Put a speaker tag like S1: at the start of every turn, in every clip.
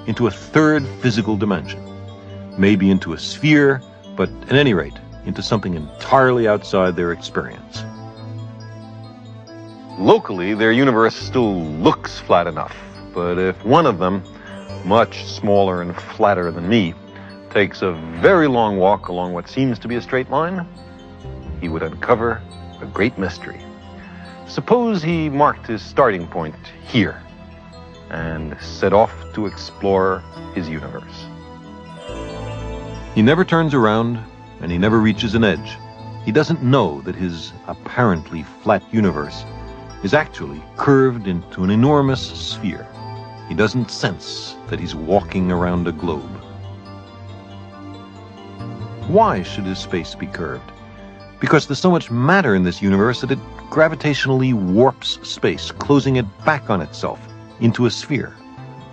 S1: into a third physical dimension, maybe into a sphere, but at any rate, into something entirely outside their experience. Locally, their universe still looks flat enough, but if one of them, much smaller and flatter than me, takes a very long walk along what seems to be a straight line, he would uncover a great mystery. Suppose he marked his starting point here and set off to explore his universe. He never turns around, and he never reaches an edge. He doesn't know that his apparently flat universe is actually curved into an enormous sphere. He doesn't sense that he's walking around a globe. Why should his space be curved? Because there's so much matter in this universe that it gravitationally warps space, closing it back on itself into a sphere.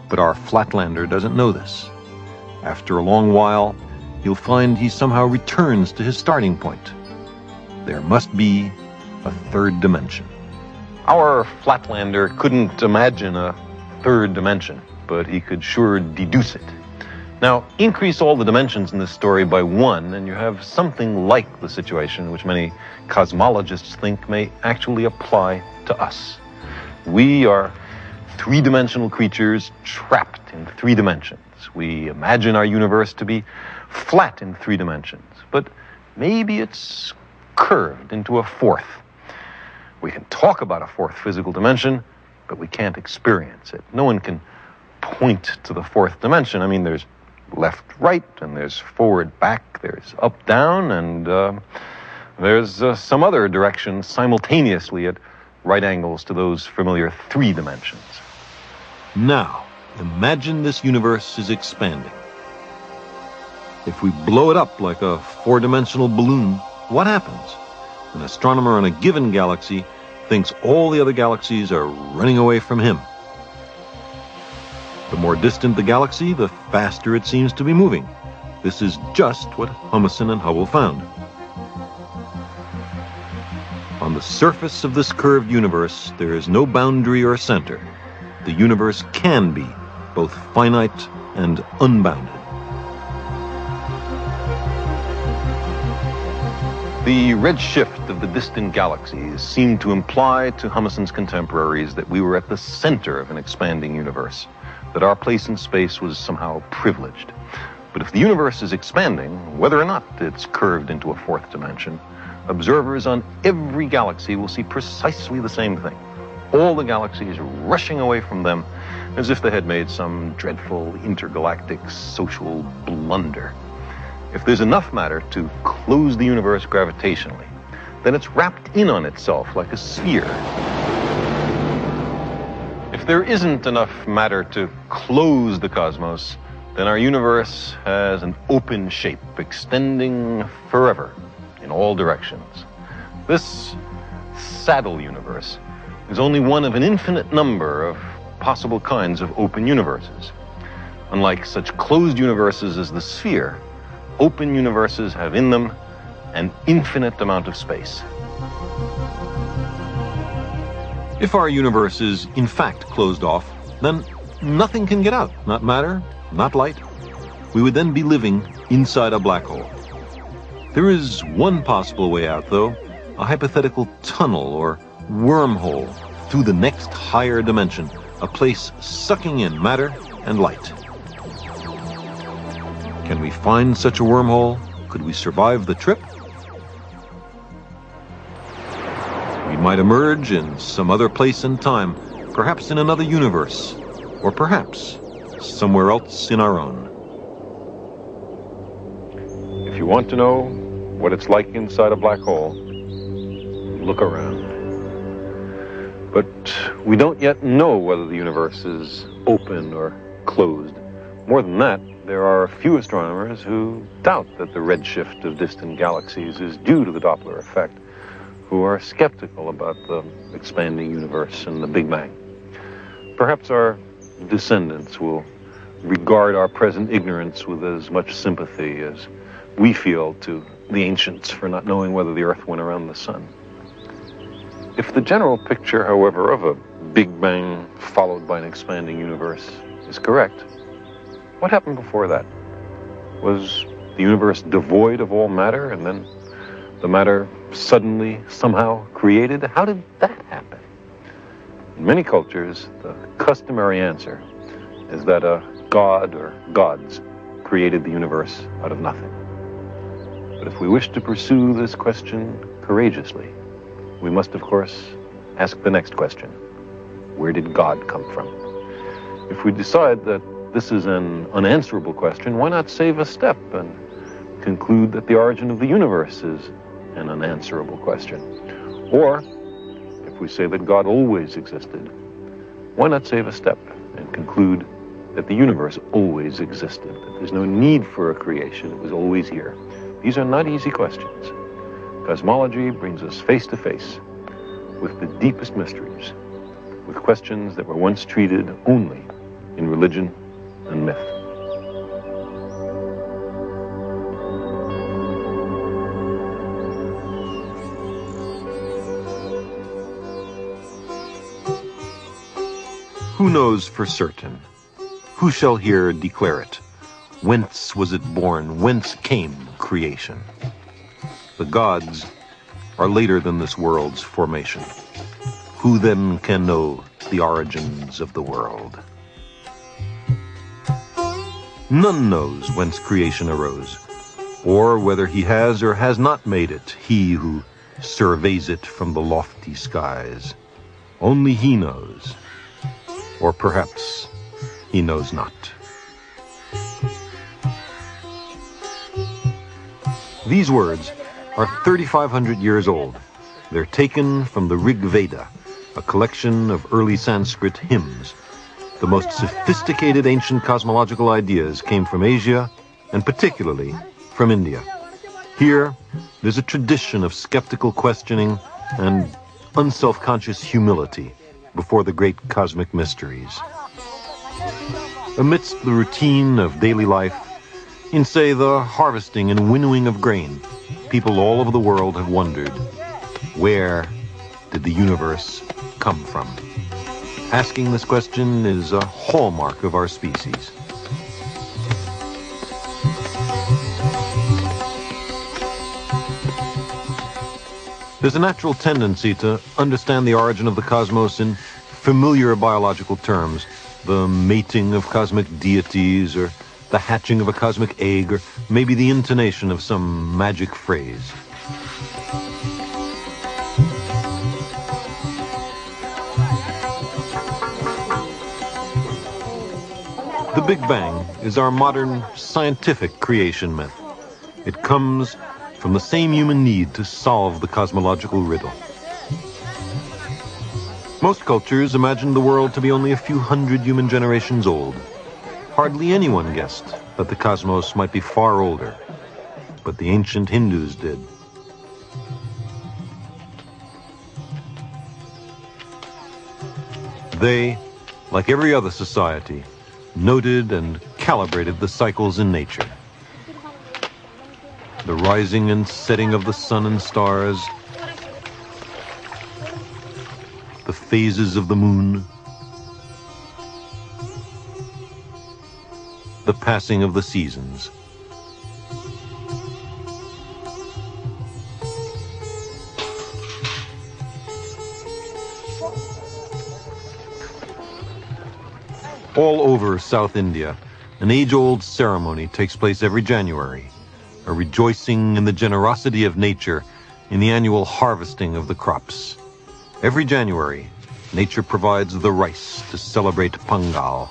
S1: But our Flatlander doesn't know this. After a long while, you'll find he somehow returns to his starting point. There must be a third dimension. Our Flatlander couldn't imagine a third dimension, but he could sure deduce it. Now, increase all the dimensions in this story by 1, and you have something like the situation which many cosmologists think may actually apply to us. We are three-dimensional creatures trapped in 3 dimensions. We imagine our universe to be flat in 3 dimensions, but maybe it's curved into a 4th. We can talk about a 4th physical dimension, but we can't experience it. No one can point to the 4th dimension. I mean, there's left, right, and there's forward, back, there's up, down, and there's some other direction simultaneously at right angles to those familiar 3 dimensions. Now, imagine this universe is expanding. If we blow it up like a 4-dimensional balloon, what happens? An astronomer on a given galaxy thinks all the other galaxies are running away from him. The more distant the galaxy, the faster it seems to be moving. This is just what Humason and Hubble found. On the surface of this curved universe, there is no boundary or center. The universe can be both finite and unbounded. The redshift of the distant galaxies seemed to imply to Humason's contemporaries that we were at the center of an expanding universe, that our place in space was somehow privileged. But if the universe is expanding, whether or not it's curved into a 4th dimension, observers on every galaxy will see precisely the same thing. All the galaxies rushing away from them as if they had made some dreadful intergalactic social blunder. If there's enough matter to close the universe gravitationally, then it's wrapped in on itself like a sphere. If there isn't enough matter to close the cosmos, then our universe has an open shape extending forever in all directions. This saddle universe is only one of an infinite number of possible kinds of open universes. Unlike such closed universes as the sphere, open universes have in them an infinite amount of space. If our universe is in fact closed off, then nothing can get out, not matter, not light. We would then be living inside a black hole. There is one possible way out, though, a hypothetical tunnel or wormhole through the next higher dimension, a place sucking in matter and light. Can we find such a wormhole? Could we survive the trip? We might emerge in some other place and time, perhaps in another universe, or perhaps somewhere else in our own. If you want to know what it's like inside a black hole, look around. But we don't yet know whether the universe is open or closed. More than that, there are a few astronomers who doubt that the redshift of distant galaxies is due to the Doppler effect, who are skeptical about the expanding universe and the Big Bang. Perhaps our descendants will regard our present ignorance with as much sympathy as we feel to the ancients for not knowing whether the Earth went around the sun. If the general picture, however, of a Big Bang followed by an expanding universe is correct, what happened before that? Was the universe devoid of all matter, and then the matter suddenly, somehow created? How did that happen? In many cultures, the customary answer is that a god or gods created the universe out of nothing. But if we wish to pursue this question courageously, we must, of course, ask the next question. Where did God come from? If we decide that this is an unanswerable question, why not save a step and conclude that the origin of the universe is an unanswerable question? Or, if we say that God always existed, why not save a step and conclude that the universe always existed, that there's no need for a creation, it was always here? These are not easy questions. Cosmology brings us face to face with the deepest mysteries, with questions that were once treated only in religion and myth. Who knows for certain? Who shall here declare it? Whence was it born? Whence came creation? The gods are later than this world's formation. Who then can know the origins of the world? None knows whence creation arose, or whether he has or has not made it, he who surveys it from the lofty skies. Only he knows, or perhaps he knows not. These words are 3,500 years old. They're taken from the Rig Veda, a collection of early Sanskrit hymns. The most sophisticated ancient cosmological ideas came from Asia, and particularly from India. Here, there's a tradition of skeptical questioning and unself-conscious humility before the great cosmic mysteries. Amidst the routine of daily life, in, say, the harvesting and winnowing of grain, people all over the world have wondered, where did the universe come from? Asking this question is a hallmark of our species. There's a natural tendency to understand the origin of the cosmos in familiar biological terms, the mating of cosmic deities, or the hatching of a cosmic egg, or maybe the intonation of some magic phrase. The Big Bang is our modern scientific creation myth. It comes from the same human need to solve the cosmological riddle. Most cultures imagined the world to be only a few hundred human generations old. Hardly anyone guessed that the cosmos might be far older, but the ancient Hindus did. They, like every other society, noted and calibrated the cycles in nature. The rising and setting of the sun and stars, the phases of the moon, the passing of the seasons. All over South India, an age-old ceremony takes place every January, a rejoicing in the generosity of nature in the annual harvesting of the crops. Every January, nature provides the rice to celebrate Pongal.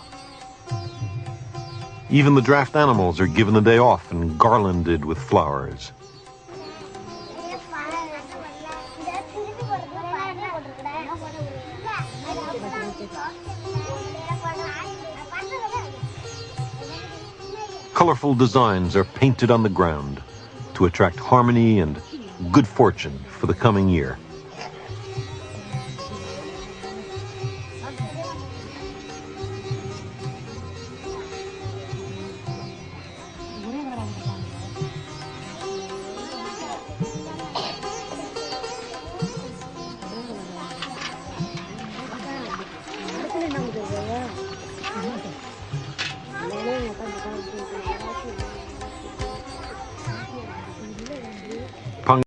S1: Even the draft animals are given the day off and garlanded with flowers. Colorful designs are painted on the ground to attract harmony and good fortune for the coming year.